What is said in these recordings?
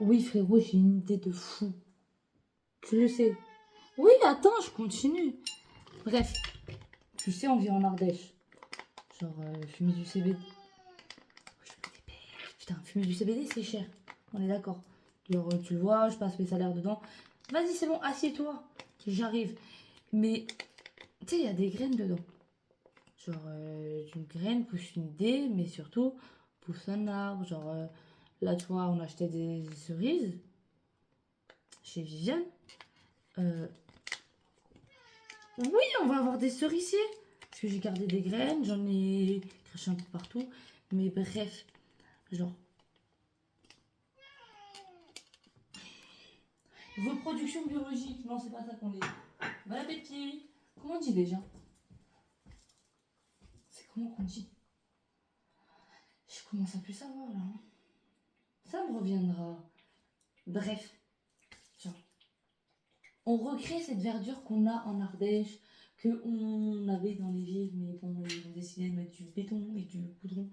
Oui, frérot, j'ai une idée de fou. Tu le sais. Oui, attends, je continue. Bref, tu sais, on vit en Ardèche. Genre, fumer du CBD. Je me dépêche. Putain, fumer du CBD, c'est cher. On est d'accord. Genre, tu le vois, je passe mes salaires dedans. Vas-y, c'est bon, assieds-toi. J'arrive. Mais, tu sais, il y a des graines dedans. Genre, d'une graine pousse une idée, mais surtout, pousse un arbre. Genre, là, tu vois, on achetait des cerises chez Viviane. Euh, oui, on va avoir des cerisiers. Parce que j'ai gardé des graines, j'en ai craché un peu partout. Mais bref, genre, reproduction biologique. Non, c'est pas ça qu'on dit. Bon appétit. Comment on dit déjà? C'est comment qu'on dit? Je commence à plus savoir là, hein. Ça me reviendra. Bref, genre, on recrée cette verdure qu'on a en Ardèche, qu'on avait dans les villes, mais bon, ils ont décidé de mettre du béton et du goudron.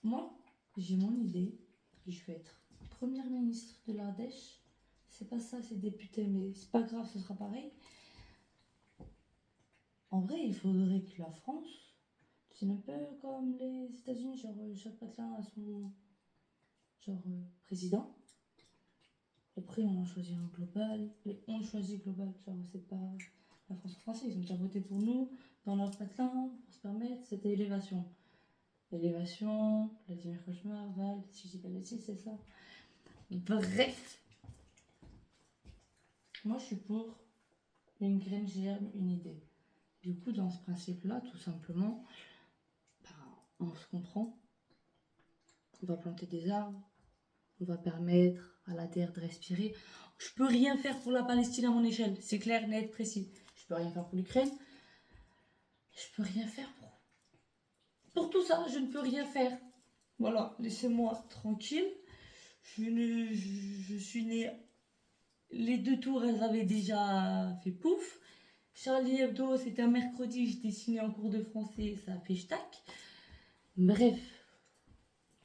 Moi, j'ai mon idée. Je vais être première ministre de l'Ardèche. C'est pas ça, c'est député, mais c'est pas grave, ce sera pareil. En vrai, il faudrait que la France, c'est un peu comme les États-Unis, genre chaque patelin a son genre président. Après, on a choisi un global. Et on choisit global, genre c'est pas la France française. Ils ont déjà voté pour nous dans leur patelin pour se permettre cette élévation. Élévation, Vladimir Cauchemar, Val, si je dis pas de bêtises, c'est ça. Bref, moi je suis pour une graine germe, une idée. Du coup, dans ce principe-là, tout simplement, bah, on se comprend. On va planter des arbres, on va permettre à la terre de respirer. Je peux rien faire pour la Palestine à mon échelle, c'est clair, net, précis. Je peux rien faire pour l'Ukraine. Je peux rien faire pour tout ça, je ne peux rien faire. Voilà, laissez-moi tranquille. Je suis née. Les deux tours, elles avaient déjà fait pouf. Charlie Hebdo, c'était un mercredi, j'ai dessiné en cours de français, ça a fait ch'tac. Bref,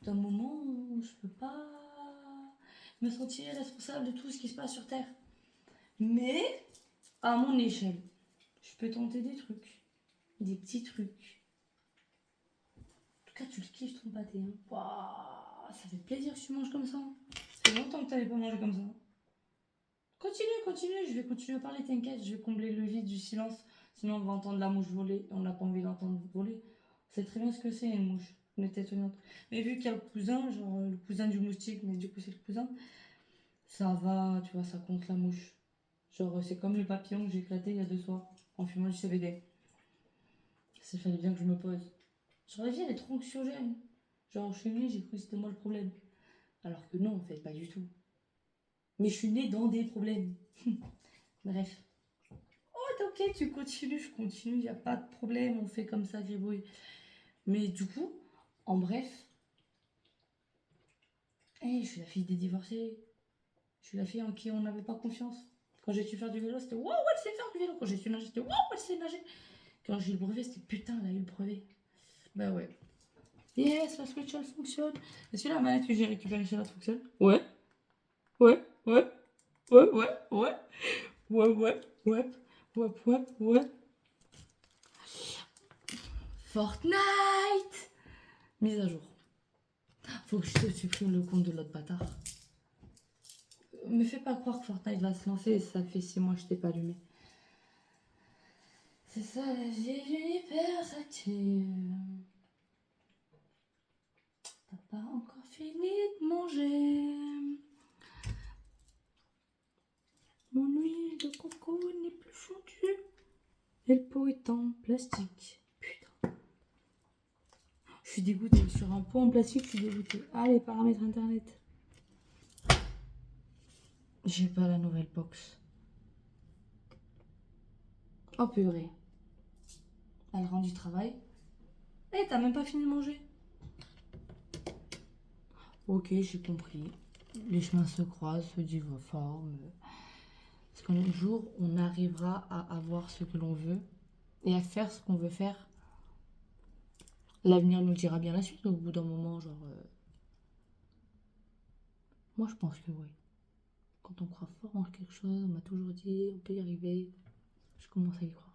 d'un moment où je peux pas me sentir responsable de tout ce qui se passe sur Terre. Mais, à mon échelle, je peux tenter des trucs. Des petits trucs. En tout cas, tu le kiffes ton pâté. Hein. Ouah, ça fait plaisir que tu manges comme ça. Ça fait longtemps que tu n'avais pas mangé comme ça. Continue, continue, je vais continuer à parler, t'inquiète, je vais combler le vide du silence. Sinon, on va entendre la mouche voler et on n'a pas envie d'entendre voler. C'est très bien ce que c'est une mouche, une étonnante. Mais vu qu'il y a le cousin, genre le cousin du moustique, mais du coup c'est le cousin, ça va, tu vois, ça compte la mouche. Genre c'est comme le papillon que j'ai éclaté il y a 2 soirs en fumant du CBD. Ça fallait bien que je me pose. J'aurais dit, elle est trop anxiogène. Genre je suis née, j'ai cru que c'était moi le problème. Alors que non, en fait, pas du tout. Mais je suis née dans des problèmes. Bref. Ok, tu continues, je continue, y a pas de problème, on fait comme ça, gribouille. Mais du coup, en bref, je suis la fille des divorcés. Je suis la fille en qui on n'avait pas confiance. Quand j'ai su faire du vélo, c'était waouh, elle sait faire du vélo. Quand j'ai su nager, c'était waouh, elle sait nager. Quand j'ai eu le brevet, c'était putain, elle a eu le brevet. Bah ouais. Yes, la Switch elle fonctionne. Est-ce que la manette que j'ai récupérée chez la fonctionne? Ouais, ouais, ouais, ouais, ouais, ouais, ouais, ouais, ouais, ouais, ouais, ouais. Fortnite! Mise à jour. Faut que je te supprime le compte de l'autre bâtard. Me fais pas croire que Fortnite va se lancer, ça fait 6 mois que je t'ai pas allumé. C'est ça la vie d'une hyperactive. T'as pas encore fini de manger. Mon huile de coco n'est plus fondue. Et le pot est en plastique. Putain. Je suis dégoûtée. Sur un pot en plastique, je suis dégoûtée. Allez, paramètres internet. J'ai pas la nouvelle box. Oh purée. Elle rend du travail. Eh, t'as même pas fini de manger. Ok, j'ai compris. Les chemins se croisent, se divorcent. Parce qu'un jour, on arrivera à avoir ce que l'on veut et à faire ce qu'on veut faire. L'avenir nous dira bien la suite au bout d'un moment, genre. Moi, je pense que oui. Quand on croit fort en quelque chose, on m'a toujours dit, on peut y arriver. Je commence à y croire.